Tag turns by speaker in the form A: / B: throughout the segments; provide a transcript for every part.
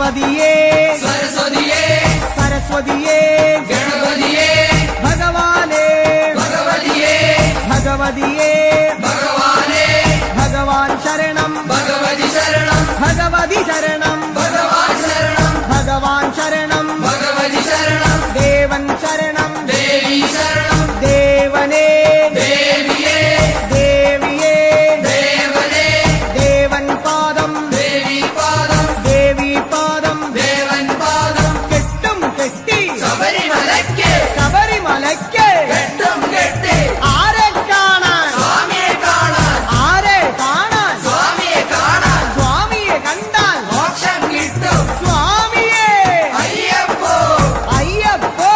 A: ഗണപതിയേ
B: സരസ്വതിയേ
A: സരസ്വതിയേ
B: ഗണപതിയേ
A: ഭഗവാനേ
B: ഭഗവതിയേ
A: ഭഗവതിയേ
B: ഭഗവാനേ
A: ഭഗവാൻ ശരണം
B: ഭഗവതി ശരണം
A: ഭഗവതി ശരണം
B: ഭഗവാൻ ശരണം
A: ഭഗവാൻ ശരണം
B: ഭഗവതി ശരണം
A: ദേവൻ ശരണം
B: ദേവി ശരണം
A: ദേവനേ
B: ദേവിയേ
A: ദേവിയേ
B: ദേവനേ
A: ദേവൻ പാദം
B: ദേവി പാദം
A: ദേവി പാദം
B: ദേവൻ പാദം
A: കെട്ടും കെട്ടി
B: ശബരിമലയ്ക്ക്
A: ശബരിമലയ്ക്ക്
B: കെട്ടും കെട്ടി
A: ആരെ കാണാൻ
B: സ്വാമിയെ കാണാൻ
A: ആരെ കാണാൻ
B: സ്വാമിയെ കാണാൻ
A: സ്വാമിയെ കണ്ടാൽ
B: മോക്ഷം കിട്ടും
A: സ്വാമിയേ
B: അയ്യപ്പോ
A: അയ്യപ്പോ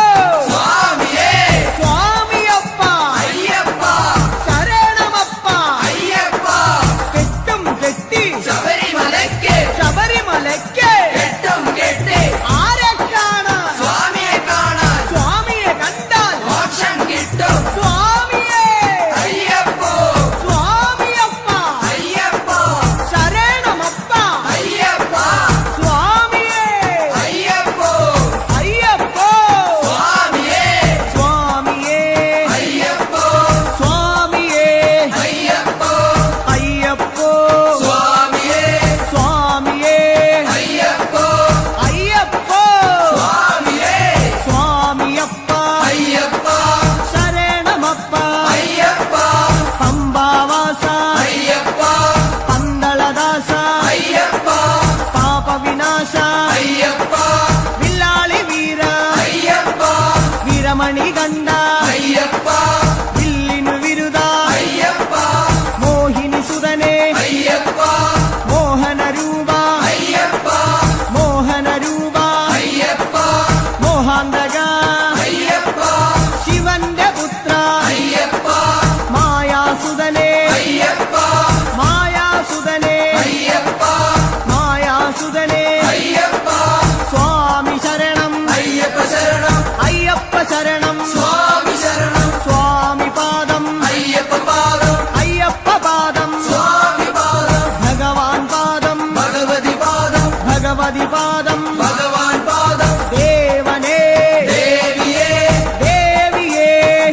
B: സ്വാമിയേ
A: സ്വാമിയപ്പ
B: അയ്യപ്പ
A: ശരണമപ്പ
B: അയ്യപ്പ
A: കെട്ടും കെട്ടി
B: ശബരിമലയ്ക്ക്
A: ശബരിമലയ്ക്ക്
B: കെട്ടും കെട്ടി
A: ആരെ കാണാൻ
B: സ്വാമിയെ കാണാൻ
A: സ്വാമിയെ കണ്ടാൽ
B: മോക്ഷം കിട്ടും
A: സ്വാമിയേ
B: അയ്യപ്പോ
A: സ്വാമിയപ്പ
B: അയ്യപ്പ
A: ശരണമപ്പ
B: അയ്യപ്പ
A: സ്വാമിയേ
B: അയ്യപ്പോ
A: അയ്യപ്പോ
B: സ്വാമിയേ
A: സ്വാമിയേ
B: അയ്യപ്പോ
A: സ്വാമിയേ
B: അയ്യപ്പോ
A: അയ്യപ്പോ
B: സ്വാമിയേ
A: സ്വാമിയേ
B: അയ്യപ്പോ
A: അയ്യപ്പോ
B: സ്വാമിയേ
A: സ്വാമിയപ്പ
B: അയ്യപ്പ
A: ശരണമപ്പ
B: അയ്യപ്പ
A: പമ്പാവാസ
B: അയ്യപ്പ
A: പന്തളദാസ
B: അയ്യപ്പ
A: പാപവിനാശ
B: അയ്യപ്പ
A: വില്ലാളി വീര
B: അയ്യപ്പ
A: വീരമണി കണ്ട
B: അയ്യപ്പ
A: വില്ലിനു വിരുദ
B: അയ്യപ്പ
A: മോഹിനി സുതനെ
B: അയ്യപ്പ
A: മോഹനരൂപ
B: അയ്യപ്പ
A: മോഹനരൂപ
B: അയ്യപ്പ
A: മോഹാന്തക
B: അയ്യപ്പ
A: ശിവന്റെ പുത്ര
B: അയ്യപ്പ
A: മായാസുതനെ
B: അയ്യപ്പ
A: മായാസുതനെ
B: അയ്യപ്പ
A: മായാസുതനെ
B: അയ്യപ്പ
A: സ്വാമി ശരണം
B: അയ്യപ്പ ശരണം
A: അയ്യപ്പ ശരണം
B: സ്വാമി ശരണം
A: സ്വാമി പാദം
B: അയ്യപ്പ പാദം
A: അയ്യപ്പ പാദം
B: സ്വാമി പാദം
A: ഭഗവാൻ പാദം
B: ഭഗവതി പാദം
A: ഭഗവതി പാദം
B: ഭഗവാൻ പാദം
A: ദേവനേ
B: ദേവിയേ
A: ദേവിയേ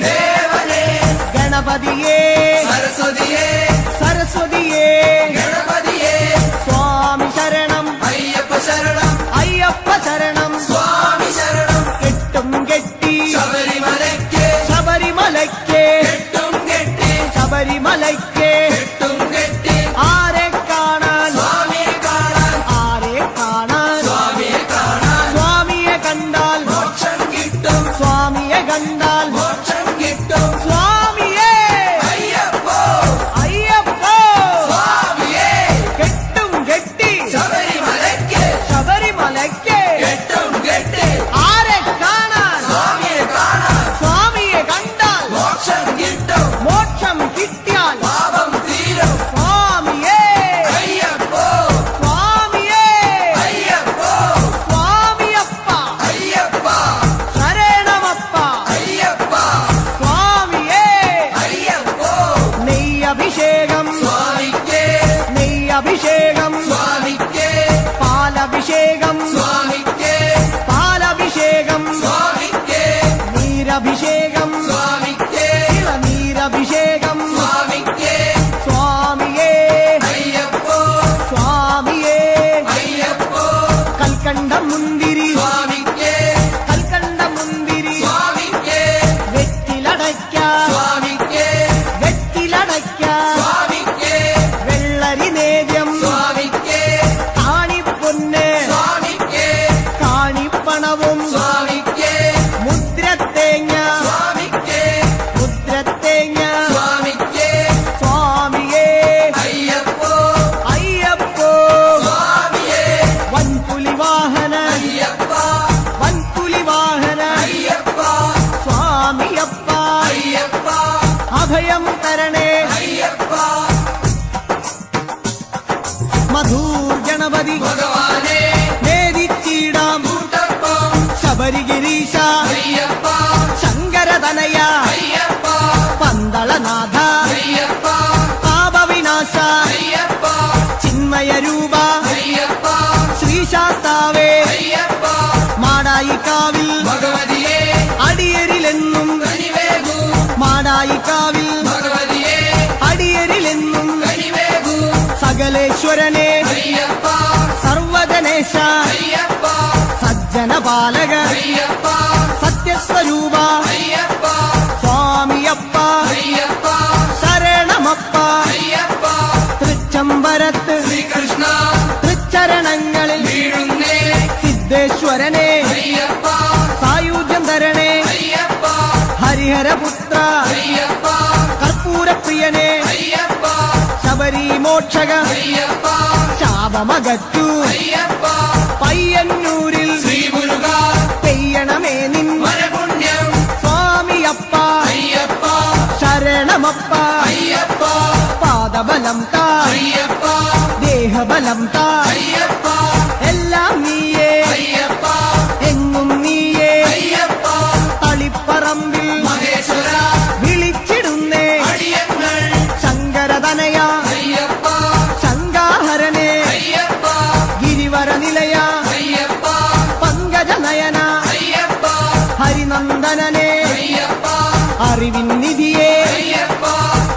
B: ദേവനേ
A: ഗണപതിയേ
B: സരസ്വതിയേ
A: സരസ്വതിയേ
B: ഗണപതിയേ
A: സ്വാമി ശരണം
B: അയ്യപ്പ ശരണം
A: അയ്യപ്പ ശരണം
B: സ്വാമി ശരണം
A: കെട്ടും കെട്ടി
B: ശബരിമലയ്ക്ക്
A: ശബരിമലയ്ക്ക്
B: കെട്ടും കെട്ടി
A: ശബരിമലയ്ക്ക്
B: കെട്ടും കെട്ടി
A: ആരെ കാണാൻ
B: സ്വാമിയെ കാണാൻ
A: ആരെ കാണാൻ
B: സ്വാമിയെ കാണാൻ
A: സ്വാമിയെ കണ്ടാൽ
B: മോക്ഷം കിട്ടും
A: സ്വാമിയെ കണ്ടാൽ
B: മോക്ഷം കിട്ടും
A: സ്വാമിയേ
B: അയ്യപ്പോ
A: അയ്യപ്പോ
B: സ്വാമിയേ
A: കെട്ടും കെട്ടി
B: ശബരിമലയ്ക്ക്
A: ശബരിമലയ്ക്ക്
B: കെട്ടും കെട്ടി
A: ആരെ കാണാൻ
B: സ്വാമിയെ കാണാൻ
A: സ്വാമിയെ കണ്ടാൽ
B: മോക്ഷം കിട്ടും
A: മോക്ഷം കിട്ടിയാൽ
B: പാപം തീരും
A: സ്വാമിയേ
B: അയ്യപ്പോ
A: സ്വാമിയേ
B: അയ്യപ്പോ
A: സ്വാമിയപ്പ
B: അയ്യപ്പ
A: ശരണമപ്പ
B: അയ്യപ്പ
A: സ്വാമിയേ
B: അയ്യപ്പോ
A: നെയ്യഭിഷേകം
B: സ്വാമിക്ക്
A: നെയ്യഭിഷേകം
B: സ്വാമിക്ക്
A: പാലഭിഷേകം
B: സ്വാമിക്ക്
A: പാലഭിഷേകം
B: സ്വാമിക്ക്
A: നീരഭിഷേകം
B: സ്വാമിക്ക്
A: നീരഭിഷേകം
B: സ്വാമിക്ക്
A: സ്വാമിയേ
B: അയ്യപ്പോ
A: സ്വാമിയേ
B: അയ്യപ്പോ
A: കൽക്കണ്ട മുന്തിരി
B: സ്വാമിക്ക്
A: കൽക്കണ്ട മുന്തിരി
B: സ്വാമിക്ക്
A: വെറ്റിലടയ്ക്ക
B: സ്വാമിക്ക്
A: വെറ്റിലടയ്ക്ക
B: സ്വാമിക്ക്
A: വെള്ളരി നേദ്യം
B: സ്വാമിക്ക്
A: കാണിപ്പൊന്ന്
B: സ്വാമിക്ക്
A: കാണിപ്പണവും
B: സ്വാമിക്ക്
A: മുദ്രത്തേങ്ങ
B: സ്വാമിക്ക്
A: മുദ്രത്തേങ്ങ
B: സ്വാമിക്ക്
A: സ്വാമിയേ
B: അയ്യപ്പോ
A: അയ്യപ്പോ
B: സ്വാമിയേ
A: വൻപുലി വാഹന
B: അയ്യപ്പ
A: വൻപുലി വാഹന
B: അയ്യപ്പ
A: സ്വാമിയപ്പ
B: അയ്യപ്പ
A: അഭയം തരണേ
B: അയ്യപ്പ
A: മധൂർ ഗണപതി
B: ഭഗവാനേ
A: നേരിച്ചിടാം
B: കൂട്ടപ്പം
A: ശബരിഗിരീശ
B: അയ്യപ്പ
A: ശങ്കരതനയ
B: അയ്യപ്പ
A: പന്തളനാഥ
B: അയ്യപ്പ
A: പാപവിനാശ
B: അയ്യപ്പ
A: ചിന്മയ രൂപ
B: അയ്യപ്പ
A: ശ്രീശാസ്താവേ സകലേശ്വരനെ
B: അയ്യപ്പ
A: സർവജനേശ
B: അയ്യപ്പ
A: സജ്ജനപാലക
B: അയ്യപ്പ
A: സത്യസ്വരൂപ
B: അയ്യപ്പ
A: സ്വാമിയപ്പ
B: അയ്യപ്പ
A: ശരണമപ്പ
B: അയ്യപ്പ
A: തൃച്ചംബരത്ത്
B: ശ്രീകൃഷ്ണ
A: തൃച്ചരണങ്ങളിൽ
B: വീഴുന്നേ
A: സിദ്ധേശ്വരനെ
B: അയ്യപ്പ
A: സായുജ്യം തരണേ
B: അയ്യപ്പ
A: ഹരിഹരപുത്ര
B: അയ്യപ്പ
A: കർപ്പൂരപ്രിയനെ
B: അയ്യപ്പ
A: ശബരി മോക്ഷക
B: അയ്യപ്പ
A: ശാപമകറ്റു
B: അയ്യപ്പ
A: പയ്യന്നൂരിൽ
B: ശ്രീമുരുക
A: പെയ്യണമേ നിൻ
B: വരപുണ്യം
A: സ്വാമിയപ്പ
B: അയ്യപ്പ
A: ശരണമപ്പ
B: അയ്യപ്പ
A: പാദബലം താ
B: അയ്യപ്പ
A: ദേഹബലം താ
B: അയ്യപ്പ
A: എല്ലാം നീയേ
B: അയ്യപ്പ
A: എങ്ങും നീയേ
B: അയ്യപ്പ
A: തളിപ്പറമ്പിൽ
B: മഹേശ്വര
A: വിളിച്ചിടുന്നേ
B: അടിയങ്ങൾ
A: ശങ്കരതനയ
B: അയ്യപ്പ
A: ശങ്കാഹരനെ
B: അയ്യപ്പ
A: ഗിരിവര നിലയ
B: അയ്യപ്പ
A: പങ്കജനയന
B: അയ്യപ്പ
A: ഹരിനന്ദനനെ
B: അയ്യപ്പ
A: അറിവിൻ നിധിയെ
B: അയ്യപ്പ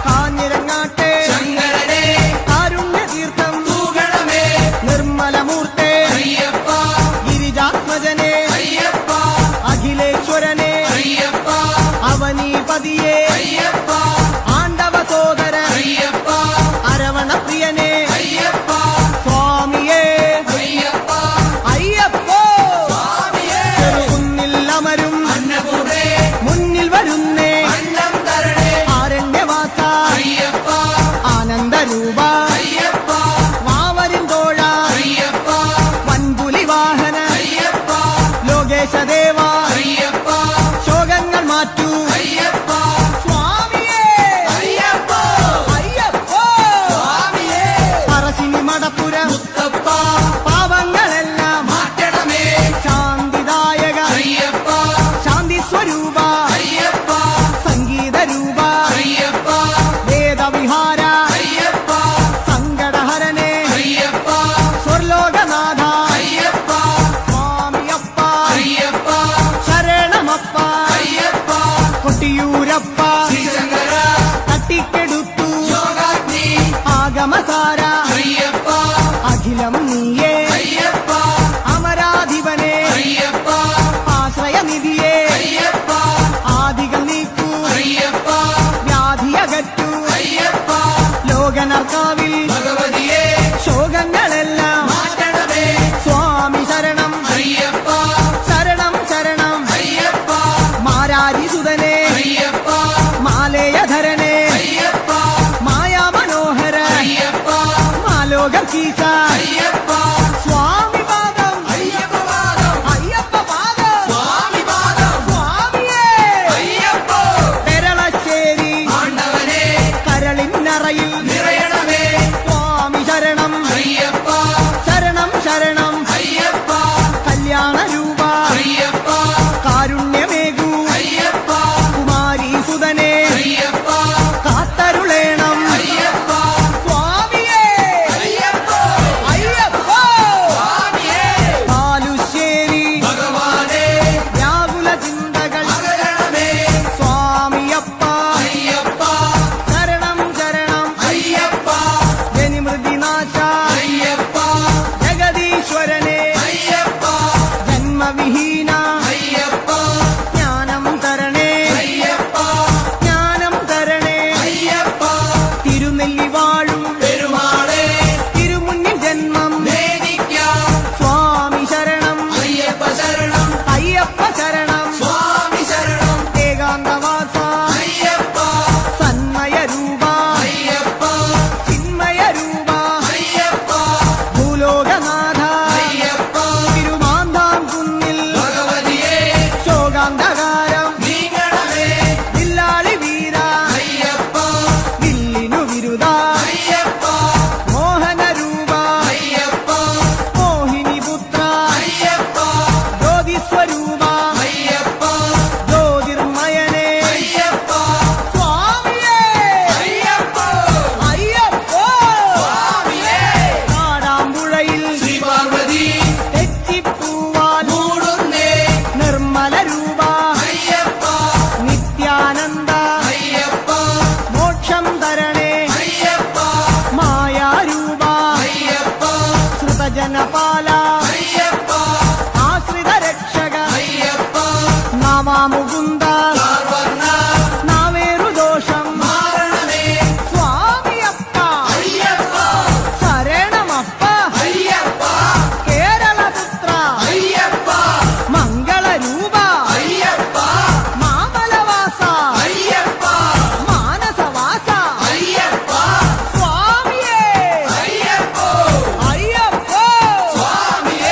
A: കാഞ്ഞിരങ്ങാട്ടെ
B: ശങ്കരനെ
A: കാരുണ്യതീർത്ഥം
B: തൂകണമേ
A: നിർമ്മലമൂർത്തെ
B: അയ്യപ്പ
A: ഗിരിജാത്മജനെ
B: അയ്യപ്പ
A: അഖിലേശ്വരനെ
B: അയ്യപ്പ
A: അവനീപതിയെ
B: അയ്യപ്പ
A: ആണ്ടവ സോദര
B: അയ്യപ്പ
A: അരവണപ്രിയനെ
B: അയ്യപ്പ
A: സ്വാമിയേ
B: അയ്യപ്പ
A: അയ്യപ്പോ
B: സ്വാമിയേ
A: ചെറുകുന്നിൽ അമരും
B: അന്നപൂർണേ
A: മുന്നിൽ വരുന്നേ
B: അന്നം തരണേ
A: ആരണ്യവാസ
B: അയ്യപ്പ
A: ആനന്ദരൂപ
B: അയ്യപ്പ
A: വാവരിൻ തോഴ
B: അയ്യപ്പ
A: വൻപുലി വാഹന
B: അയ്യപ്പ
A: ലോകേശദേവ
B: അയ്യപ്പ
A: ശോകങ്ങൾ മാറ്റൂ
B: അയ്യപ്പ
A: സ്വാമിയേ
B: അയ്യപ്പ
A: അയ്യപ്പോ
B: സ്വാമിയേ
A: പറശ്ശിനി മടപ്പുരം
B: മുത്തപ്പ
A: പാവങ്ങളെല്ലാം
B: മാറ്റണമേ
A: ശാന്തിദായക
B: അയ്യപ്പ
A: ശാന്തി സ്വരൂപ
B: അയ്യപ്പ
A: സംഗീതരൂപ
B: അയ്യപ്പ
A: വേദവിഹാര
B: അയ്യപ്പ
A: സങ്കടഹരനെ
B: അയ്യപ്പ
A: സ്വർലോകനാഥ
B: അയ്യപ്പ
A: സ്വാമിയപ്പ
B: അയ്യപ്പ
A: ശരണമപ്പ
B: അയ്യപ്പ
A: കൊട്ടിയൂരപ്പ
B: ശ്രീശങ്കര
A: തട്ടിക്കെടുത്തു
B: യോഗാഗ്നി
A: ആഗമസാര
B: അയ്യപ്പ
A: അഖിലം നീയേ
B: അയ്യപ്പ
A: അമരാധിപനെ
B: അയ്യപ്പ
A: ആശ്രയനിധിയെ
B: അയ്യപ്പ
A: ആദികൾ നീക്കൂ
B: അയ്യപ്പ
A: വ്യാധിയകറ്റു
B: അയ്യപ്പ
A: ലോകനർക്കാവിൽ
B: ഭഗവതിയെ
A: ശോകങ്ങളെല്ലാം
B: മാറ്റണമേ
A: സ്വാമി ശരണം
B: അയ്യപ്പ
A: ശരണം ശരണം
B: അയ്യപ്പ
A: മാരാരിസുതനെ
B: അയ്യപ്പ
A: മാലേയധരനെ
B: അയ്യപ്പ
A: മായാമനോഹര
B: അയ്യപ്പ
A: മാലോകീസ
B: അയ്യപ്പ
A: സ്വാമി പാദം
B: അയ്യപ്പ പാദം
A: അയ്യപ്പ പാദം
B: സ്വാമി പാദം
A: സ്വാമിയേ
B: അയ്യപ്പ
A: പെരളശ്ശേരി
B: ആണ്ടവനെ
A: കരളിന്നറയിൽ
B: നിറയണമേ
A: സ്വാമി ശരണം
B: അയ്യപ്പ
A: ശരണം ശരണം
B: അയ്യപ്പ
A: കല്യാണരൂപ
B: അയ്യപ്പ
A: കാരുണ്യമേകൂ
B: അയ്യപ്പ
A: കുമാരീസുതനെ
B: അയ്യപ്പ
A: കാത്തരുളേണം
B: അയ്യപ്പ
A: സ്വാമിയേ
B: അയ്യപ്പ
A: അയ്യപ്പോ
B: സ്വാമിയേ
A: പാലുശ്ശേരി
B: ഭഗവാനെ
A: വ്യാകുല ചിന്തകൾ
B: അകരണമേ
A: സ്വാമിയപ്പ
B: അയ്യപ്പ
A: ശരണം ശരണം
B: അയ്യപ്പ
A: ജനിമൃതിനാശ
B: അയ്യപ്പ
A: ജഗദീശ്വര ദ്വാരപാല
B: അയ്യപ്പ
A: ആശ്രിത രക്ഷക
B: അയ്യപ്പ
A: നാമാമുകുന്ദ
B: സർവർണ്ണ
A: നാവേറു ദോഷം
B: മാരണമേ
A: സ്വാമിയപ്പ
B: അയ്യപ്പ
A: ശരണമപ്പ
B: അയ്യപ്പ
A: കേരളപുത്ര
B: അയ്യപ്പ
A: മംഗളരൂപ
B: അയ്യപ്പ
A: മാമലവാസ
B: അയ്യപ്പ
A: മാനസവാസ
B: അയ്യപ്പ
A: സ്വാമിയേ
B: അയ്യപ്പ
A: അയ്യപ്പോ
B: സ്വാമിയേ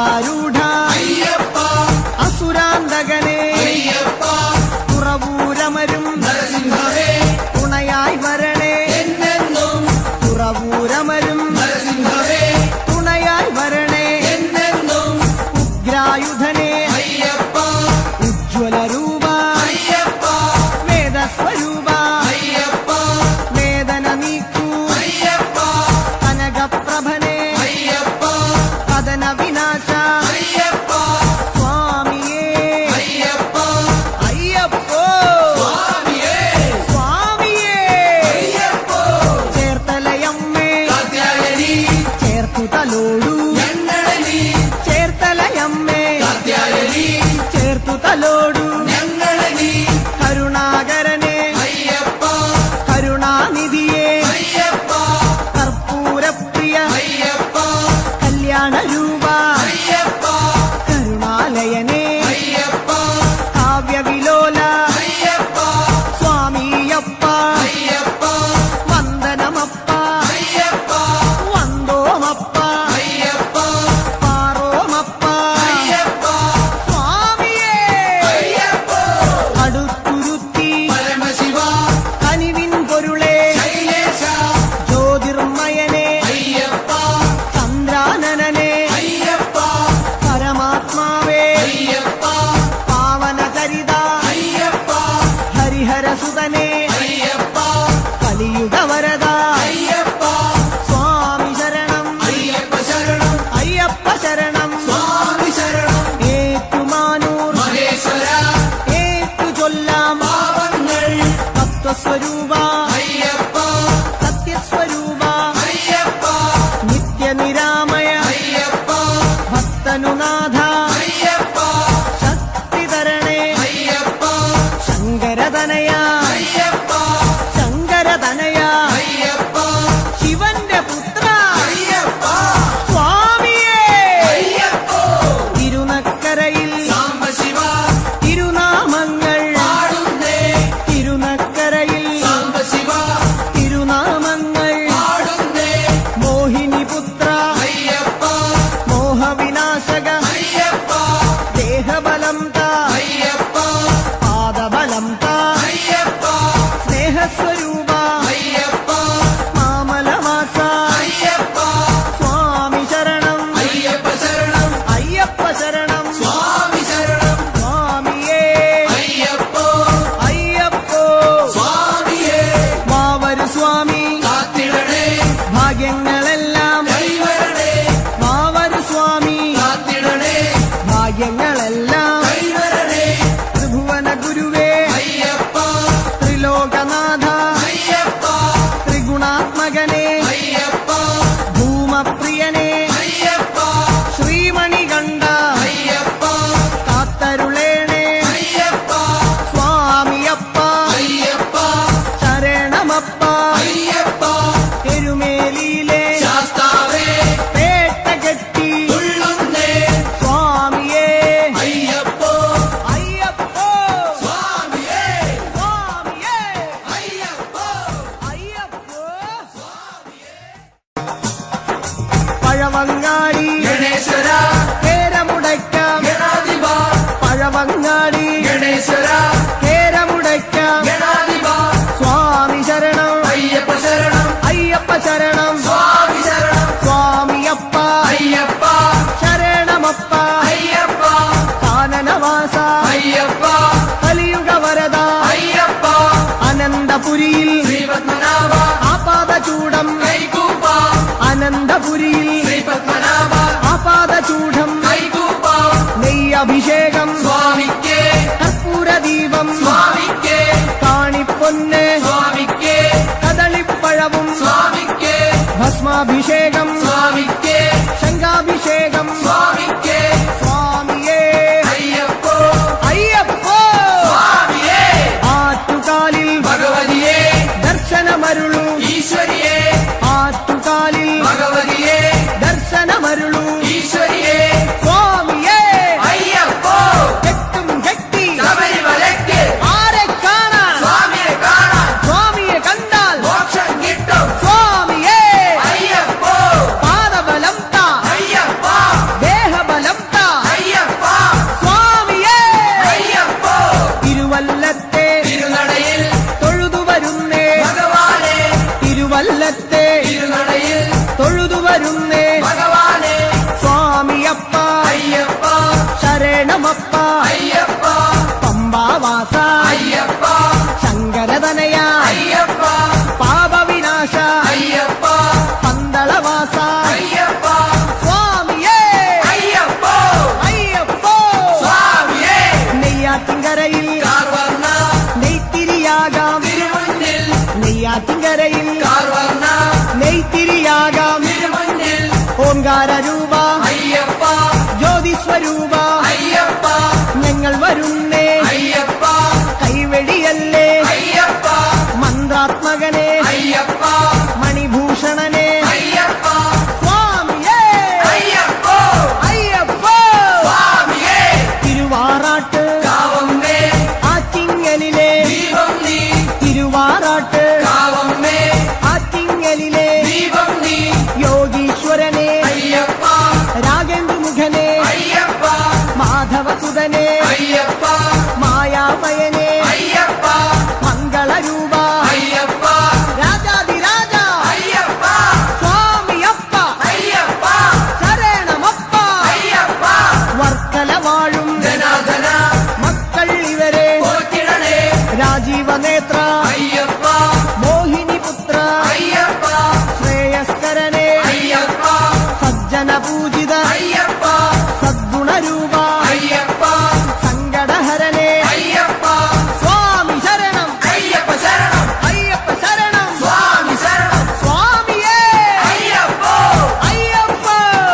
A: ഗരുഡാരൂഢ
B: അയ്യപ്പ
A: അസുരാന്തകനെ
B: അയ്യപ്പ
A: തുറവൂരമരും
B: നരസിംഹമേ
A: തുണയായി വരണേ
B: എന്നെന്നും
A: തുറവൂരമരും
B: നരസിംഹമേ
A: തുണയായി വരണേ
B: എന്നെന്നും
A: ഉഗ്രായുധനെ
B: അയ്യപ്പ
A: ഉജ്ജ്വല രൂപ
B: അയ്യപ്പ
A: വേദസ്വരൂപ
B: അയ്യപ്പ
A: വേദന നീക്കൂ
B: അയ്യപ്പ
A: കനകപ്രഭനെ
B: അയ്യപ്പ
A: കഥന വിനാശ
B: അയ്യപ്പ
A: സ്വാമിയേ
B: അയ്യപ്പ
A: അയ്യപ്പോ
B: സ്വാമിയേ
A: സ്വാമിയേ
B: അയ്യപ്പോ
A: ചേർത്തലയമ്മേ
B: കാത്യായനി
A: ചേർത്തു തലോടൂ
B: ഞങ്ങളനി
A: ചേർത്തലയമ്മേ
B: കാത്യായനി
A: ചേർത്തു തലോടൂ
B: ഞങ്ങളനി
A: കരുണാകരനെ
B: അയ്യപ്പ
A: കരുണാനിധിയെ
B: അയ്യപ്പ
A: കർപ്പൂരപ്രിയ
B: അയ്യപ്പ
A: കല്യാണ രൂപ
B: അയ്യപ്പ
A: കരുണാലയനെ
B: അയ്യപ്പ
A: കാവ്യവിലോല
B: അയ്യപ്പ
A: സ്വാമിയപ്പ
B: അയ്യപ്പ
A: വന്ദനമപ്പ
B: അയ്യപ്പ
A: വന്ദോമപ്പ
B: അയ്യപ്പ
A: പാറോമപ്പ
B: അയ്യപ്പ
A: സ്വാമിയേ
B: അയ്യപ്പ
A: അടുത്തുരുത്തി
B: പരമശിവ
A: കനിവിൻ പൊരുളെ
B: ശൈലേശ
A: ജ്യോതിർമയനെ
B: അയ്യപ്പ
A: ചന്ദ്രാനനനെ
B: അയ്യപ്പ
A: പരമാത്മാവേ
B: അയ്യപ്പ
A: പാവനചരിത
B: അയ്യപ്പ
A: ഹരിഹരസുതനെ
B: അയ്യപ്പ
A: കലിയുഗവരദ
B: അയ്യപ്പ
A: സ്വാമി ശരണം
B: അയ്യപ്പ ശരണം
A: അയ്യപ്പ ശരണം
B: സ്വാമി ശരണം
A: ഏറ്റുമാനൂർ
B: മഹേശ്വര
A: ഏറ്റു ചൊല്ലാം
B: പാവങ്ങൾ
A: തത്വസ്വരൂപ
B: അയ്യപ്പ
A: സത്യസ്വരൂപ
B: അയ്യപ്പ
A: നിത്യനിരാമയ
B: അയ്യപ്പ
A: ഭക്തനുനാഥ
B: അയ്യപ്പ
A: ശക്തി തരണേ
B: അയ്യപ്പ
A: ശങ്കരതനയ
B: അയ്യപ്പ
A: ശങ്കരതനയ
B: അയ്യപ്പ
A: ശിവന്റെ പുത്ര
B: അയ്യപ്പ
A: സ്വാമിയേ
B: അയ്യപ്പ
A: തിരുനക്കരയിൽ
B: സാംബശിവ
A: തിരുനാമങ്ങൾ
B: പാടുന്നേ
A: തിരുനക്കരയിൽ
B: സാംബശിവ
A: തിരുനാമങ്ങൾ
B: പാടുന്നേ
A: മോഹിനിപുത്ര
B: അയ്യപ്പ
A: മോഹവിനാശക
B: അയ്യപ്പ
A: ദേഹബലം താ
B: അയ്യപ്പ
A: പാദബലം താ
B: അയ്യപ്പ
A: സ്നേഹസ്വരൂപ
B: അയ്യപ്പ
A: മാമലവാസ
B: അയ്യപ്പ
A: സ്വാമി ശരണം
B: അയ്യപ്പ ശരണം
A: അയ്യപ്പ ശരണം
B: സ്വാമി ശരണം
A: സ്വാമിയേ
B: അയ്യപ്പോ
A: അയ്യപ്പോ
B: സ്വാമിയേ
A: മാവരു സ്വാമി
B: കാത്തിടണേ
A: ഭാഗ്യങ്ങളെല്ലാം
B: കൈവരണേ
A: മാവരു സ്വാമി
B: കാത്തിടണേ
A: ഭാഗ്യങ്ങളെല്ലാം
B: കൈവരണേ
A: ത്രിഭുവന ഗുരുവേ
B: അയ്യപ്പ
A: ത്രിലോകനാഥ
B: അയ്യപ്പ
A: ത്രിഗുണാത്മകനെ
B: അയ്യപ്പ
A: ഭൂമപ്രിയനെ
B: അയ്യപ്പ
A: ശ്രീമണികണ്ഠ
B: അയ്യപ്പ
A: കാത്തരുളേണേ
B: അയ്യപ്പ
A: സ്വാമിയപ്പ
B: അയ്യപ്പ
A: ശരണമപ്പ
B: അയ്യപ്പ
A: എരുമേലിയിലെ
B: ശാസ്താവേ
A: പേട്ടകെട്ടി
B: തുള്ളുന്നേ
A: സ്വാമിയേ
B: അയ്യപ്പോ
A: അയ്യപ്പോ
B: സ്വാമിയേ
A: സ്വാമിയേ
B: അയ്യപ്പോ
A: അയ്യപ്പോ പഴവങ്ങാടി
B: ഗണേശ്വര
A: കേരമുടയ്ക്കാം
B: ഗണാധിപ
A: പഴവങ്ങാടി
B: ഗണേശ്വര
A: കേരമുടയ്ക്കാം
B: ഗണാധിപ
A: സ്വാമി ശരണം
B: അയ്യപ്പ ശരണം
A: അയ്യപ്പ ശരണം
B: സ്വാമി ശരണം
A: സ്വാമിയപ്പ
B: അയ്യപ്പ
A: ശരണമപ്പ
B: അയ്യപ്പ
A: കാനനവാസ
B: അയ്യപ്പ
A: കലിയുഗവരദ
B: അയ്യപ്പ
A: അനന്തപുരിയിൽ
B: ശ്രീപത്മനാഭ
A: ആപാദചൂടം
B: കൈകൂപ്പ
A: അനന്തപുരിയിൽ
B: ശ്രീപത്മനാഭ
A: ആപാദചൂഢം
B: കൈകൂപ്പ
A: നെയ്യഭിഷേകം
B: സ്വാമിക്കേ
A: കർപ്പൂരദീപം
B: സ്വാമിക്കേ
A: കാണിപ്പൊന്ന്
B: സ്വാമിക്കേ
A: കദളിപ്പഴവും
B: സ്വാമിക്കേ
A: ഭസ്മാഭിഷേകം
B: സ്വാമിക്കേ
A: ശംഖാഭിഷേകം
B: സ്വാമിക്കേ
A: സ്വാമിയേ
B: അയ്യപ്പോ
A: അയ്യപ്പോ
B: സ്വാമിയേ
A: ആറ്റുകാലിൽ
B: ഭഗവതിയേ
A: ദർശനമരുളു
B: ഈശ്വരിയേ
A: ആറ്റുകാലിൽ
B: ഭഗവതിയേ
A: ദർശനമരുളു
B: ഈശ്വരിയേ
A: സ്വാമിയേ
B: അയ്യപ്പോ
A: കെട്ടും കെട്ടി
B: ശബരിമലയ്ക്ക്
A: ആരെ കാണാൻ
B: സ്വാമിയെ കാണാൻ
A: സ്വാമിയെ കണ്ടാൽ
B: മോക്ഷം കിട്ടും
A: സ്വാമിയേ
B: അയ്യപ്പോ
A: പാദബലം താ
B: അയ്യപ്പ
A: ദേഹബലം ശരണമപ്പ
B: അയ്യപ്പ
A: പമ്പാവാസ
B: അയ്യപ്പ
A: ശങ്കരതനയ
B: അയ്യപ്പ
A: പാപവിനാശ
B: അയ്യപ്പ
A: പന്തളവാസ
B: അയ്യപ്പ
A: സ്വാമിയേ
B: അയ്യപ്പ
A: അയ്യപ്പോ
B: സ്വാമിയേ
A: നെയ്യാറ്റിൻകരയിൽ
B: കാർവർണ്ണ
A: നെയ്ത്തിരിയാകാം
B: തിരുമുന്നിൽ
A: നെയ്യാറ്റിൻകരയിൽ
B: കാർവർണ്ണ
A: നെയ്ത്തിരിയാകാം
B: തിരുമുന്നിൽ
A: ഓംകാര രൂപ
B: അയ്യപ്പ
A: ജ്യോതിസ്വരൂപ
B: അയ്യപ്പ
A: ഞങ്ങൾ വരുന്നേ
B: അയ്യപ്പ
A: കൈവെടിയല്ലേ
B: അയ്യപ്പ
A: മന്ത്രാത്മകനെ
B: അയ്യപ്പ
A: മണിഭൂഷണനെ
B: അയ്യപ്പ
A: സ്വാമിയേ
B: അയ്യപ്പ
A: അയ്യപ്പോ
B: സ്വാമിയേ
A: തിരുവാറാട്ട്
B: കാവമ്മേ
A: ആറ്റിങ്ങലിലെ
B: ദീപം നീ
A: തിരുവാറാട്ട്
B: കാവമ്മേ
A: ആറ്റിങ്ങലിലെ
B: ദീപം നീ
A: യോഗീശ്വരനെ
B: അയ്യപ്പ
A: രാഗേന്ദ്രമുഖനെ
B: അയ്യപ്പ
A: മാധവസുതനെ
B: അയ്യപ്പ
A: മായാമയനെ
B: അയ്യപ്പ
A: മംഗളരൂപ
B: അയ്യപ്പ
A: രാജാതിരാജ
B: അയ്യപ്പ
A: സ്വാമിയപ്പ
B: അയ്യപ്പ
A: ശരണമപ്പ
B: അയ്യപ്പ
A: വർക്കല വാഴും
B: ധനാധന
A: മക്കൾ ഇവരെ
B: പോറ്റിടണേ
A: രാജീവനേത്ര
B: അയ്യപ്പ
A: മോഹിനിപുത്ര
B: അയ്യപ്പ
A: ശ്രേയസ്കരനെ
B: അയ്യപ്പ
A: സജ്ജന പൂജിത
B: അയ്യപ്പ
A: സദ്ഗുണരൂപ
B: അയ്യപ്പ
A: സങ്കടഹരനെ
B: അയ്യപ്പ
A: സ്വാമി ശരണം
B: അയ്യപ്പ ശരണം
A: അയ്യപ്പ ശരണം
B: സ്വാമി ശരണം
A: സ്വാമിയേ
B: അയ്യപ്പ
A: അയ്യപ്പ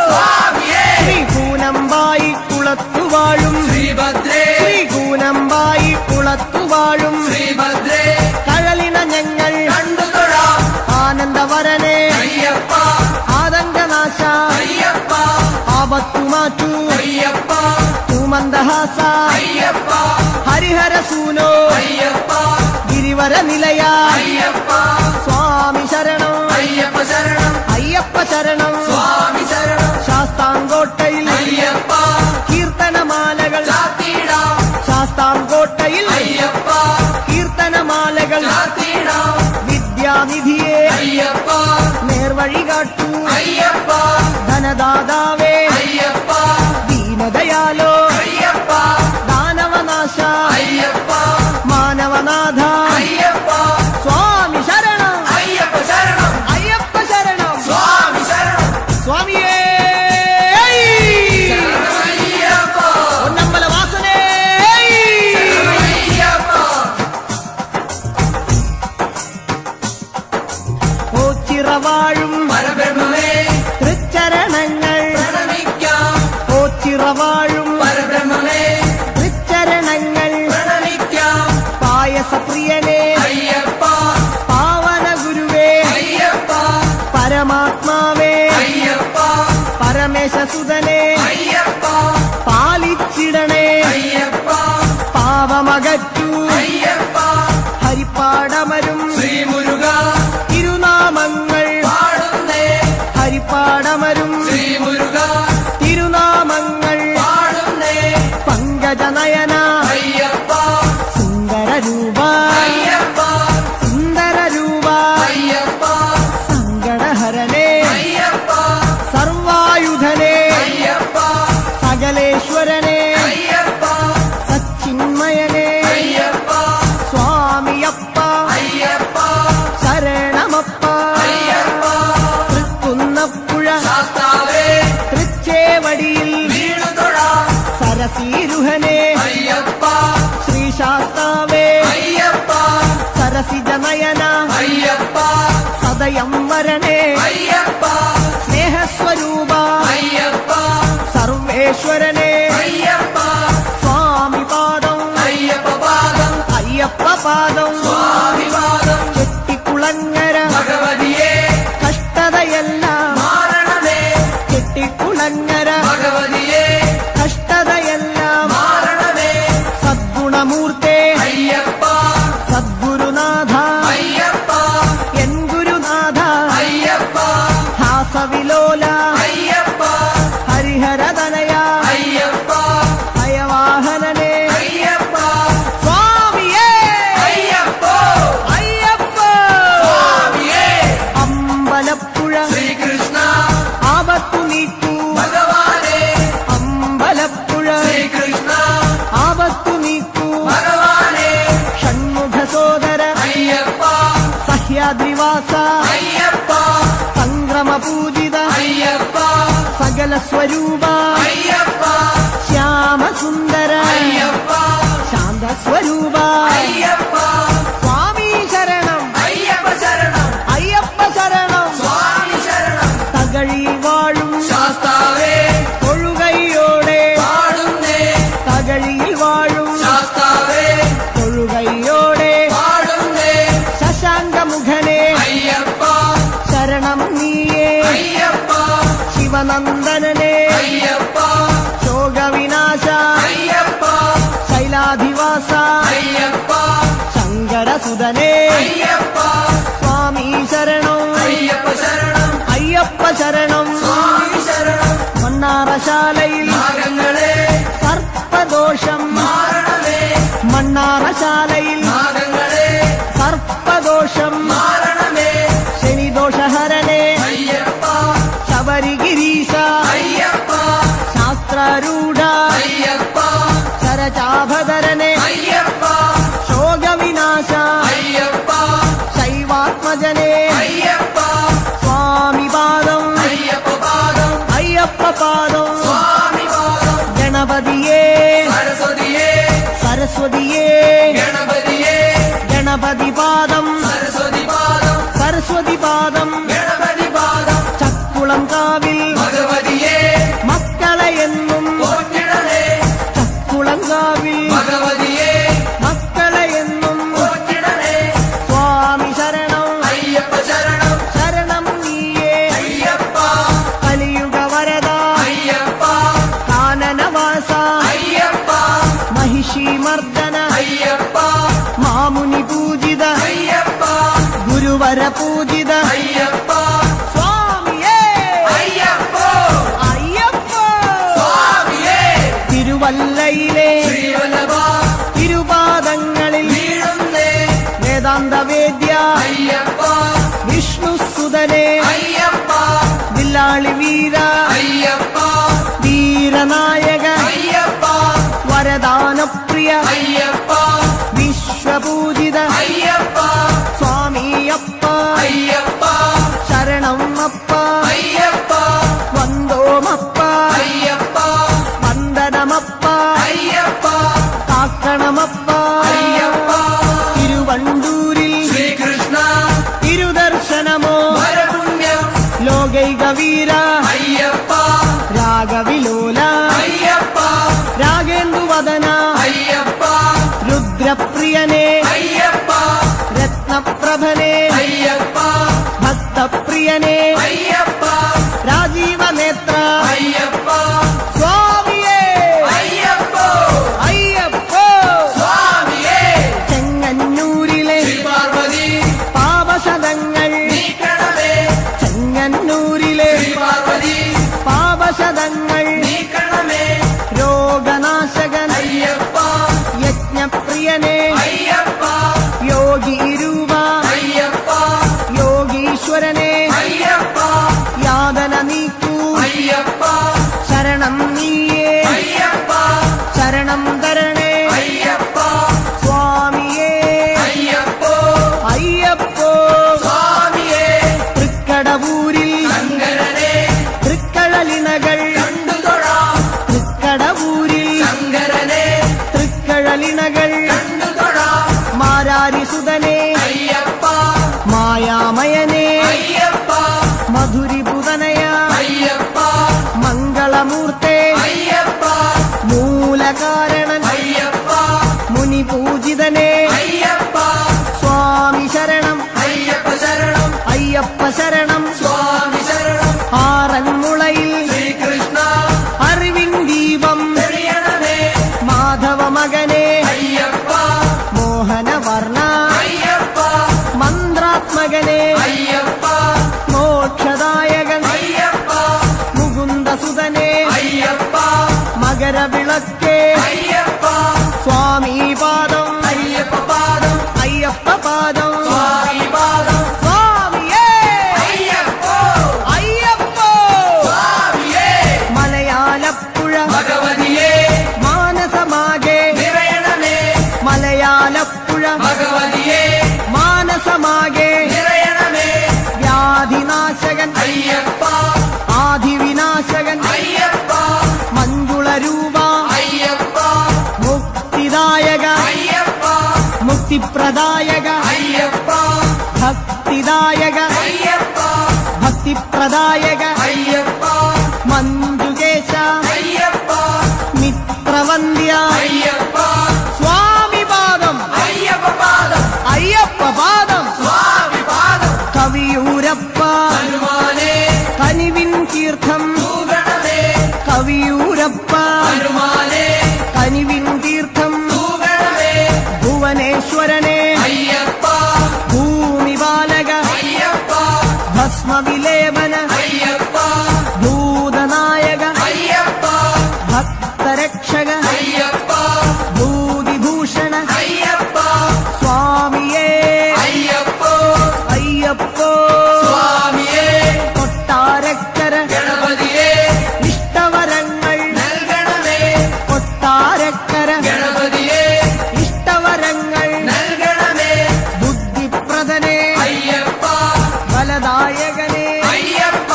B: സ്വാമിയേ
A: ശ്രീകൂനമ്പായി കുളത്തുവാഴും
B: ശ്രീഭദ്രേ
A: ശ്രീകൂനമ്പായി കുളത്തുവാഴും
B: ശ്രീഭദ്രേ
A: കഴലിന ഞങ്ങൾ
B: കണ്ടു തൊഴാം
A: ആനന്ദവരനെ
B: അയ്യപ്പ
A: ആതങ്കനാശ
B: അയ്യപ്പ
A: ആപത്തുമാറ്റു
B: അയ്യപ്പ
A: തൂമന്ദഹാസ
B: അയ്യപ്പ
A: ഹരിഹരസൂനോ
B: അയ്യപ്പ
A: ഗിരിവര നിലയ
B: അയ്യപ്പ
A: സ്വാമി ശരണം
B: അയ്യപ്പ ശരണം
A: അയ്യപ്പ ശരണം
B: സ്വാമി ശരണം
A: ശാസ്താംകോട്ടയിൽ
B: അയ്യപ്പ
A: കീർത്തനമാലകൾ
B: ചാത്തിടാം
A: ശാസ്താംകോട്ടയിൽ
B: അയ്യപ്പ
A: കീർത്തനമാലകൾ
B: ചാത്തിടാം
A: വിദ്യാനിധിയെ
B: അയ്യപ്പ
A: നേർവഴി കാട്ടൂ
B: അയ്യപ്പ
A: ധനദാതാവേ
B: അയ്യപ്പ
A: ദീനദയാലോ
B: അയ്യപ്പ
A: ദാനവനാശ
B: അയ്യപ്പ
A: മാനവനാഥ
B: അയ്യപ്പ
A: സ്വാമി ശരണം
B: അയ്യപ്പ ശരണം
A: അയ്യപ്പ ശരണം
B: സ്വാമി ശരണം
A: സ്വാമിയേ
B: അയ്യപ്പ
A: പൊന്നമ്പല വാസനേ
B: അയ്യപ്പ
A: ഓച്ചിറവാഴും
B: പരബ്രഹ്മമേ
A: തൃച്ചരണങ്ങൾ
B: പ്രണമിക്കാം
A: ഓച്ചിറവാഴും
B: പരബ്രഹ്മമേ
A: തൃച്ചരണങ്ങൾ
B: പ്രണമിക്കാം
A: പായസപ്രിയനെ
B: അയ്യപ്പ
A: പാവന ഗുരുവേ
B: അയ്യപ്പ
A: പരമാത്മാവേ
B: അയ്യപ്പ
A: പരമേശസുതനെ
B: അയ്യപ്പ
A: പാലിച്ചിടണേ
B: അയ്യപ്പ
A: പാവമകറ്റൂ
B: അയ്യപ്പ
A: ഹരിപ്പാടമരും
B: ശ്രീമുരുക
A: തിരുനാമങ്ങൾ
B: പാടുന്നേ
A: ഹരിപ്പാടമരും
B: ശ്രീമുരുക
A: തിരുനാമങ്ങൾ
B: പാടുന്നേ
A: പങ്കജനയന
B: അയ്യപ്പ
A: സുന്ദരരൂപ
B: അയ്യപ്പ
A: സുന്ദരരൂപ
B: അയ്യപ്പ
A: സങ്കടഹരനെ
B: അയ്യപ്പ
A: സർവായുധനെ
B: അയ്യപ്പ
A: സകലേശ്വരനെ
B: അയ്യപ്പ
A: സച്ചിന്മയനെ
B: അയ്യപ്പ
A: സ്വാമിയപ്പ
B: അയ്യപ്പ
A: ശരണമപ്പ
B: അയ്യപ്പ
A: തൃക്കുന്നപ്പുഴ
B: ശാസ്താവേ
A: തൃച്ചേവടിയിൽ
B: വീണു തൊഴാം
A: സരസീരുഹനെ
B: അയ്യപ്പ
A: ശ്രീശാസ്താവേ
B: അയ്യപ്പ
A: സരസിജനയന
B: അയ്യപ്പ
A: സദയം വരണേ
B: അയ്യപ്പ
A: സ്നേഹസ്വരൂപ
B: അയ്യപ്പ
A: സർവേശ്വരനെ
B: അയ്യപ്പ
A: സ്വാമി പാദം
B: അയ്യപ്പ പാദം
A: അയ്യപ്പ പാദം
B: സ്വാമി പാദം
A: ചെട്ടിക്കുളങ്ങര
B: ഭഗവതിയെ
A: കഷ്ടതയെല്ലാം
B: മാരണമേ
A: ചെട്ടിക്കുളങ്ങര
B: ഭഗവതിയെ
A: കഷ്ടതയെല്ലാം
B: മാരണമേ
A: സദ്ഗുണമൂർത്തേ
B: അയ്യപ്പ
A: സദ്ഗുരുനാഥ
B: അയ്യപ്പ
A: എൻ ഗുരുനാഥ
B: അയ്യപ്പ
A: ഹാസവിലോല
B: അയ്യപ്പ
A: ഹരിഹരതനയ
B: അയ്യപ്പ
A: ഭയവാഹനനെ
B: അയ്യപ്പ
A: സ്വാമിയേ
B: അയ്യപ്പ
A: അയ്യപ്പ
B: സ്വാമിയേ
A: അമ്പലപ്പുഴ
B: ശ്രീകൃഷ്ണ
A: ആപത്തു നീക്കൂ
B: ഭഗവാനേ
A: അമ്പലപ്പുഴ
B: ശ്രീകൃഷ്ണ
A: സ്വരൂപ
B: അയ്യപ്പ
A: ശ്യാമസുന്ദര
B: അയ്യപ്പ
A: ശാന്തസ്വരൂപ
B: അയ്യപ്പ
A: സ്വാമി ശരണം
B: അയ്യപ്പ ശരണം
A: അയ്യപ്പ ശരണം
B: സ്വാമി ശരണം
A: തകഴിയിൽ വാഴും
B: ശാസ്താവേ
A: തൊഴുകൈയോടെ
B: പാടുന്നേ
A: തകഴിയിൽ വാഴും
B: ശാസ്താവേ
A: തൊഴുകൈയോടെ
B: പാടുന്നേ
A: ശശാങ്കമുഖനെ
B: അയ്യപ്പ
A: ശരണം നീയേ
B: അയ്യപ്പ
A: ശിവനന്ദനനെ
B: അയ്യപ്പ
A: ശോകവിനാശ
B: അയ്യപ്പ
A: ശൈലാധിവാസ
B: അയ്യപ്പ
A: ശങ്കരസുതനെ
B: അയ്യപ്പ
A: സ്വാമി ശരണം
B: അയ്യപ്പ ശരണം
A: അയ്യപ്പ ശരണം
B: സ്വാമി ശരണം
A: മണ്ണാറശാലയിൽ
B: നാഗങ്ങളെ
A: സർപ്പദോഷം
B: മാരണമേ
A: മണ്ണാറശാലയിൽ
B: നാഗങ്ങളെ
A: സർപ്പദോഷം
B: മാരണമേ
A: ശനിദോഷഹരനെ
B: അയ്യപ്പ
A: ശബരിഗിരീശ
B: അയ്യപ്പ
A: ശാസ്ത്രരൂഢ
B: അയ്യപ്പ
A: ശരചാഭധരനെ
B: അയ്യപ്പ
A: ശോകവിനാശ
B: അയ്യപ്പ
A: ശൈവാത്മജനെ
B: അയ്യപ്പ
A: സ്വാമി പാദം
B: അയ്യപ്പ പാദം
A: അയ്യപ്പ പാദം
B: സ്വാമി പാദം
A: ഗണപതിയേ
B: സരസ്വതിയേ
A: സരസ്വതിയേ
B: ഗണപതിയേ
A: ഗണപതി പാദം
B: സരസ്വതി പാദം
A: സരസ്വതി പാദം
B: ഗണപതി പാദം
A: ചക്കുളം കാവിൽ
B: ഭഗവതിയേ
A: മക്കളെ എന്നും
B: പോറ്റിടണേ
A: ചക്കുളം കാവിൽ
B: ഭഗവതിയേ
A: മക്കളെ എന്നും
B: പോറ്റിടണേ
A: സ്വാമി ശരണം
B: അയ്യപ്പ ശരണം
A: ശരണം നീയേ
B: അയ്യപ്പ
A: കലിയുഗ വരദ
B: അയ്യപ്പ
A: കാനനവാസ
B: അയ്യപ്പ
A: മഹിഷി മർദ്ദന
B: അയ്യപ്പ
A: മാമുനി പൂജിത
B: അയ്യപ്പ
A: ഗുരുവര പൂജിത
B: അയ്യപ്പ
A: സ്വാമിയേ
B: അയ്യപ്പ
A: അയ്യപ്പ
B: സ്വാമിയേ
A: തിരുവല്ലയിലെ
B: ശ്രീവല്ലഭ
A: തിരുപാദങ്ങളിൽ
B: വീഴുന്നേ
A: വേദാന്തവേദ്യ
B: അയ്യപ്പ
A: വിഷ്ണുസുതനെ
B: അയ്യപ്പ
A: വില്ലാളി വീര
B: അയ്യപ്പ
A: വീരനായക
B: അയ്യപ്പ
A: വരദാനപ്രിയ
B: അയ്യപ്പ
A: വിശ്വപൂജിത
B: അയ്യപ്പ
A: സ്വാമിയപ്പ
B: അയ്യപ്പ
A: ശരണം അപ്പ
B: അയ്യപ്പ
A: വന്ദോമപ്പ
B: അയ്യപ്പ
A: വന്ദനമപ്പ
B: അയ്യപ്പ
A: കാക്കണമപ്പ
B: അയ്യപ്പ
A: തിരുവണ്ടൂരിൽ
B: ശ്രീകൃഷ്ണ
A: തിരുദർശനമോ
B: വരപുണ്യം
A: ലോകൈക വീര
B: അയ്യപ്പ
A: രാഗവിലോല
B: അയ്യപ്പ
A: രാഗേന്ദുവദന
B: അയ്യപ്പ
A: രുദ്രപ്രിയനെ
B: അയ്യപ്പ
A: രത്നപ്രഭനെ
B: അയ്യപ്പ
A: ഭക്തപ്രിയനെ
B: അയ്യപ്പ
A: രാജീവനേത്ര
B: അയ്യപ്പ
A: സ്വാമിയേ
B: അയ്യപ്പ
A: അയ്യപ്പ
B: സ്വാമിയേ
A: ചെങ്ങന്നൂരിലെ
B: ശ്രീപാർവതി
A: പാപശതങ്ങൾ
B: നീക്കണമേ
A: ചെങ്ങന്നൂരിലെ
B: ശ്രീപാർവതി
A: പാപശതങ്ങൾ
B: നീക്കണമേ
A: രോഗനാശകൻ
B: അയ്യപ്പ
A: യജ്ഞപ്രിയനെ
B: അയ്യപ്പ
A: യോഗി രൂപ
B: അയ്യപ്പ
A: യോഗീശ്വരനെ
B: അയ്യപ്പ
A: യാതന നീക്കൂ
B: അയ്യപ്പ
A: ശരണം നീയേ
B: അയ്യപ്പ
A: ശരണം തരണേ
B: അയ്യപ്പ
A: സ്വാമിയേ
B: അയ്യപ്പ
A: അയ്യപ്പോ
B: സ്വാമിയേ
A: തൃക്കടവൂരിൽ
B: ശങ്കരനെ
A: തൃക്കഴലിണകൾ
B: കണ്ടു തൊഴാം
A: തൃക്കടവൂരിൽ
B: ശങ്കരനെ
A: തൃക്കഴലിണകൾ
B: കണ്ടു തൊഴാം
A: മാരാരിസുതനെ
B: അയ്യപ്പ
A: മായാമയനെ
B: അയ്യപ്പ
A: മധുരിപുതനയ
B: അയ്യപ്പ
A: മംഗളമൂർത്തെ
B: അയ്യപ്പ
A: മൂലകാരണൻ
B: അയ്യപ്പ
A: മുനിപൂജിതനെ
B: അയ്യപ്പ
A: സ്വാമി ശരണം
B: അയ്യപ്പ ശരണം
A: അയ്യപ്പ ശരണം
B: സ്വാമി ശരണം
A: ആറന്മുളയിൽ
B: ശ്രീകൃഷ്ണ
A: അറിവിൻ ദീപം
B: തെളിയണമേ
A: മാധവ മകനെ
B: അയ്യപ്പ
A: മോഹനവർണ
B: അയ്യപ്പ
A: മന്ത്രാത്മകനെ
B: അയ്യപ്പ
A: മോക്ഷദായകൻ
B: അയ്യപ്പ
A: മുകുന്ദസുതനെ
B: അയ്യപ്പ
A: മകരവിളക്കേ
B: അയ്യപ്പ
A: സ്വാമി പാദം
B: അയ്യപ്പ പാദം
A: അയ്യപ്പ പാദം
B: സ്വാമി പാദം
A: സ്വാമിയേ
B: അയ്യപ്പ
A: അയ്യപ്പ
B: സ്വാമിയേ
A: മലയാലപ്പുഴ
B: ഭഗവതിയേ
A: മാനസമാകെ
B: നിറയണമേ
A: മലയാലപ്പുഴ
B: ഭഗവതിയേ
A: മാനസമാകെ
B: നിറയണമേ
A: വ്യാധിനാശകൻ
B: അയ്യപ്പ
A: ആദിവിനാശകൻ
B: അയ്യപ്പ
A: ഭക്തിപ്രദായക
B: അയ്യപ്പ
A: ഭക്തിദായക
B: അയ്യപ്പ
A: ഭക്തിപ്രദായക
B: അയ്യപ്പ
A: മഞ്ജുകേശ
B: അയ്യപ്പ
A: മിത്രവന്ദ്യ
B: അയ്യപ്പ
A: സ്വാമി പാദം
B: അയ്യപ്പ പാദം
A: അയ്യപ്പ പാദം
B: സ്വാമി പാദം
A: കവിയൂരപ്പ
B: ഹനുമാനേ
A: കനിവിൻ തീർത്ഥം
B: തൂഗണമേ
A: കവിയൂരപ്പ
B: ഹനുമാനേ
A: കനിവിൻ തീർത്ഥം
B: തൂഗണമേ
A: ഭുവനേശ്വരനെ
B: അയ്യപ്പ
A: ഭൂമിപാലക
B: അയ്യപ്പ
A: ഭസ്മവിലേപന
B: അയ്യപ്പ
A: ഭൂതനായക
B: അയ്യപ്പ
A: ഭക്തരക്ഷക
B: അയ്യപ്പ
A: ഭൂതിഭൂഷണ
B: അയ്യപ്പ
A: സ്വാമിയേ
B: അയ്യപ്പോ
A: അയ്യപ്പോ
B: സ്വാമിയേ
A: കൊട്ടാരക്കര
B: ഗണപതിയേ
A: ഇഷ്ടവരങ്ങൾ
B: നൽകണമേ
A: കൊട്ടാരക്കര
B: ഗണപതിയേ
A: ഇഷ്ടവരങ്ങൾ
B: നൽകണമേ
A: ബുദ്ധിപ്രദനെ
B: അയ്യപ്പ
A: ബലദായകനെ
B: അയ്യപ്പ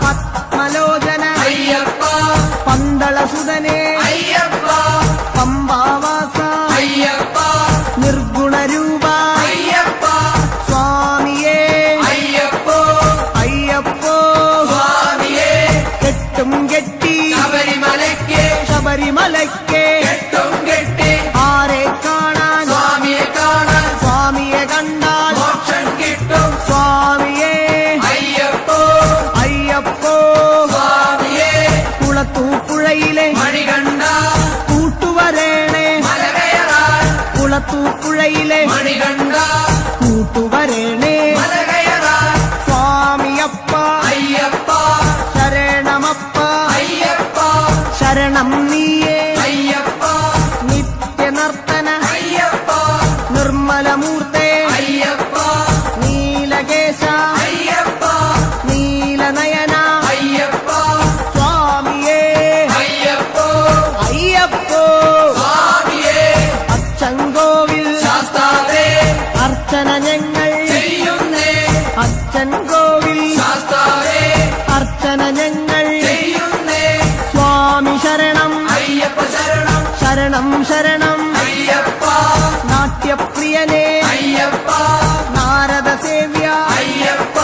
A: പത്മലോചന
B: അയ്യപ്പ
A: പന്തളസുതനെ
B: അയ്യപ്പ
A: പമ്പാവാസ
B: അയ്യപ്പ
A: നിർഗുണരൂപ
B: അയ്യപ്പ
A: സ്വാമിയേ
B: അയ്യപ്പോ
A: അയ്യപ്പോ
B: സ്വാമിയേ
A: കെട്ടും കെട്ടി
B: ശബരിമലയ്ക്ക്
A: ശബരിമലയ്ക്ക്
B: കെട്ടും കെട്ടി
A: ആരെ കാണാൻ
B: സ്വാമിയെ കാണാൻ
A: സ്വാമിയെ കണ്ടാൽ
B: മോക്ഷം കിട്ടും
A: സ്വാമിയേ
B: അയ്യപ്പോ
A: അയ്യപ്പോ
B: സ്വാമിയേ
A: കുളത്തൂപ്പുഴയിലെ
B: മണികണ്ഠ
A: കൂട്ടുവരേണേ
B: മലകയറാൻ
A: കുളത്തൂപ്പുഴയിലെ
B: മണികണ്ഠ
A: കൂട്ടുവരേണേ
B: മലകയറാൻ
A: സ്വാമിയപ്പ
B: അയ്യപ്പ
A: ശരണമപ്പ
B: അയ്യപ്പ
A: ശരണം നീയേ
B: അയ്യപ്പ
A: നിത്യനർത്തന
B: അയ്യപ്പ
A: നിർമ്മലമൂർത്തേ
B: അയ്യപ്പ
A: നീലകേശ
B: അയ്യപ്പ
A: നീലനയന
B: അയ്യപ്പ
A: സ്വാമിയേ
B: അയ്യപ്പോ
A: അയ്യപ്പോ
B: സ്വാമിയേ
A: അച്ചൻകോവിൽ
B: ശാസ്താവേ
A: അർച്ചന ഞങ്ങൾ
B: ചെയ്യുന്നേ
A: അച്ചൻകോവിൽ
B: ശാസ്താവേ
A: അർച്ചന ഞങ്ങൾ
B: ചെയ്യുന്നേ
A: സ്വാമി ശരണം
B: അയ്യപ്പ ശരണം
A: ശരണം ശരണം
B: അയ്യപ്പ
A: നാട്യപ്രിയനേ
B: അയ്യപ്പ
A: നാരദ സേവ്യ
B: അയ്യപ്പ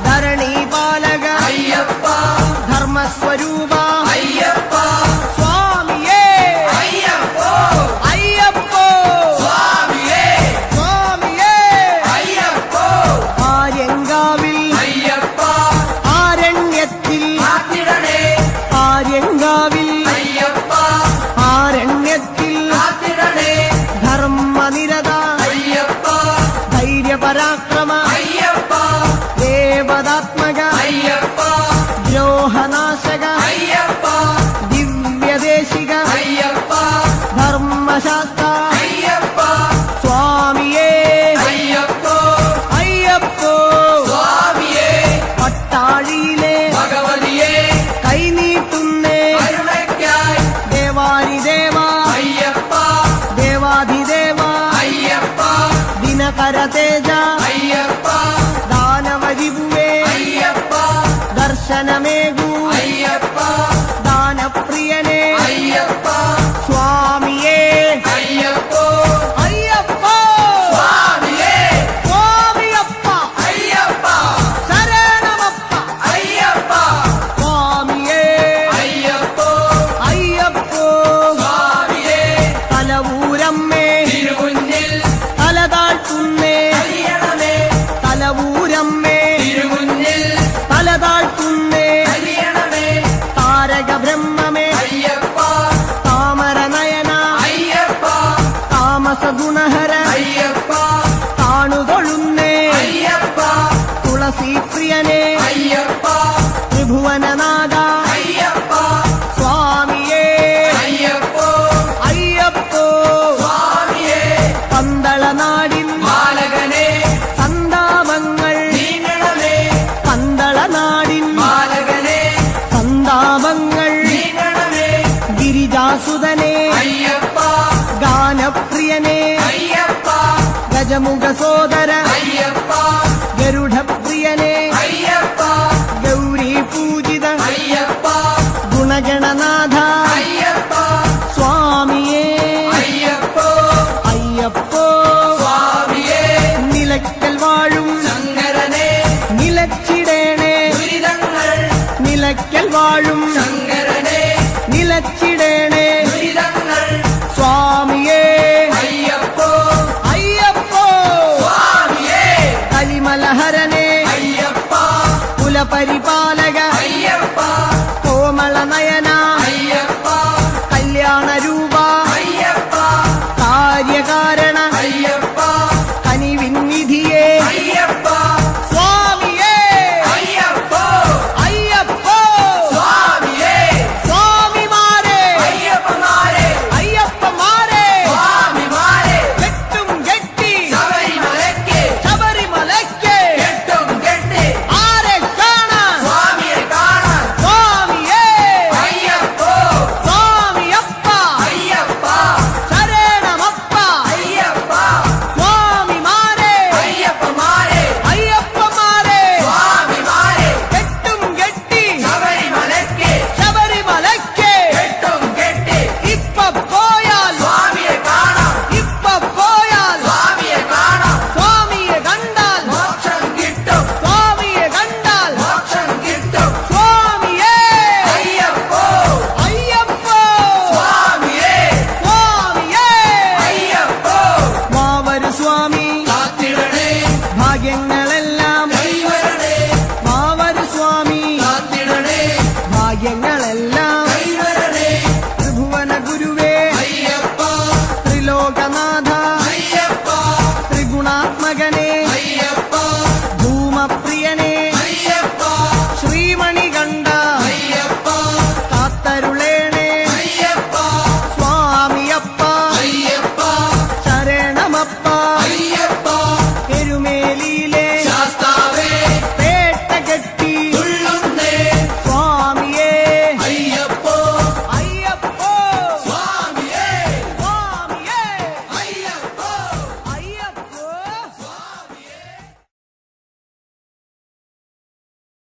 A: ധരണീപാലക
B: അയ്യപ്പ
A: ധർമ്മസ്വരൂപ
B: അയ്യപ്പ
A: സ്വാമിയേ
B: അയ്യപ്പോ
A: അയ്യപ്പോ
B: സ്വാമിയേ
A: സ്വാമിയേ
B: അയ്യപ്പോ
A: ആര്യങ്കാവിൽ
B: അയ്യപ്പ
A: ആരണ്യത്തിൽ
B: കാത്തിടണേ
A: ആര്യങ്കാവിൽ
B: അയ്യപ്പ
A: ആരണ്യത്തിൽ
B: കാത്തിടണേ
A: ധർമ്മനിരത
B: അയ്യപ്പ
A: ധൈര്യപരാക്രമ
B: അയ്യപ്പ
A: ദേവതാത്മക
B: അയ്യപ്പ
A: ദ്രോഹനാശക
B: അയ്യപ്പ
A: ദിവ്യദേശിക
B: അയ്യപ്പ
A: ധർമ്മശാസ്ത്ര
B: അയ്യപ്പ
A: സ്വാമിയേ
B: അയ്യപ്പോ
A: അയ്യപ്പോ
B: സ്വാമിയേ
A: പട്ടാഴിയിലെ
B: ഭഗവതിയേ
A: കൈനീട്ടുന്നേ
B: കരുണയ്ക്കായി
A: ദേവാരിദേവ
B: അയ്യപ്പ
A: ദേവാധിദേവ
B: അയ്യപ്പ
A: ദിനകരതേജ
B: അയ്യപ്പ
A: ദാനവരിപുവേ
B: അയ്യപ്പ
A: ദർശനമേകൂ
B: അയ്യപ്പ
A: ദാനപ്രിയനേ
B: അയ്യപ്പ
A: സ്വാമിയേ
B: അയ്യപ്പോ
A: അയ്യപ്പോ
B: സ്വാമിയേ
A: സ്വാമിയപ്പ
B: അയ്യപ്പ
A: ശരണമപ്പ
B: അയ്യപ്പ
A: സ്വാമിയേ
B: അയ്യപ്പോ
A: അയ്യപ്പോ
B: സ്വാമിയേ
A: തലവൂരമ്മേ
B: തിരുമുന്നിൽ
A: തലതാഴ്ത്തുന്നേ
B: അലിയണമേ
A: തലവൂരമ്മേ
B: തിരുമുന്നിൽ
A: തലതാഴ്ത്തുന്നേ
B: അലിയണമേ
A: താരക ബ്രഹ്മമേ
B: അയ്യപ്പ
A: താമരനയന
B: അയ്യപ്പ
A: താമസഗുണഹര
B: അയ്യപ്പ
A: താണുതൊഴുന്നേ
B: അയ്യപ്പ
A: തുളസീപ്രിയനേ
B: അയ്യപ്പ
A: ത്രിഭുവനനാഥ
B: അയ്യപ്പ
A: സ്വാമിയേ
B: അയ്യപ്പോ
A: അയ്യപ്പോ
B: സ്വാമിയേ
A: പന്തളനാടിൻ
B: മാലകനെ
A: സന്താപങ്ങൾ
B: നീങ്ങണമേ
A: പന്തളനാടിൻ
B: മാലകനെ
A: സന്താപങ്ങൾ
B: നീങ്ങണമേ
A: ഗിരിജാസുതനേ
B: അയ്യപ്പ
A: ഗാനപ്രിയനേ
B: അയ്യപ്പ
A: ഗജമുഖ സോദര
B: അയ്യപ്പ
A: ഗരുഡപ്രിയനേ